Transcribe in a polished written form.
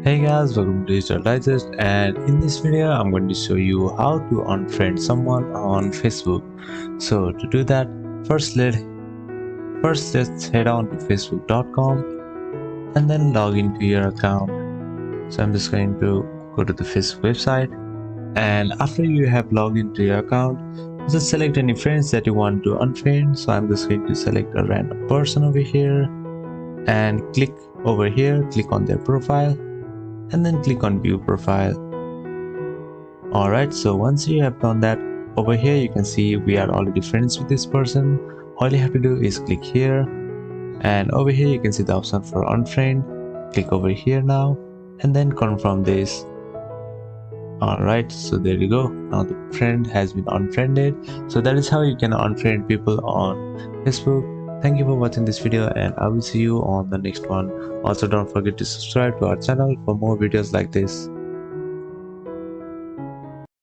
Hey guys, welcome to Digital Digest, and in this video I'm going to show you how to unfriend someone on Facebook. So to do that, let's head on to facebook.com and then log into your account. So I'm just going to go to the Facebook website, and after you have logged into your account, just select any friends that you want to unfriend. So I'm just going to select a random person over here and click over here, click on their profile and then click on view profile. Alright, so once you have done that, over here you can see we are already friends with this person. All you have to do is click here, and over here you can see the option for unfriend. Click over here now and then confirm this. Alright, so there you go. Now the friend has been unfriended. So that is how you can unfriend people on Facebook. Thank you for watching this video, and I will see you on the next one. Also, don't forget to subscribe to our channel for more videos like this.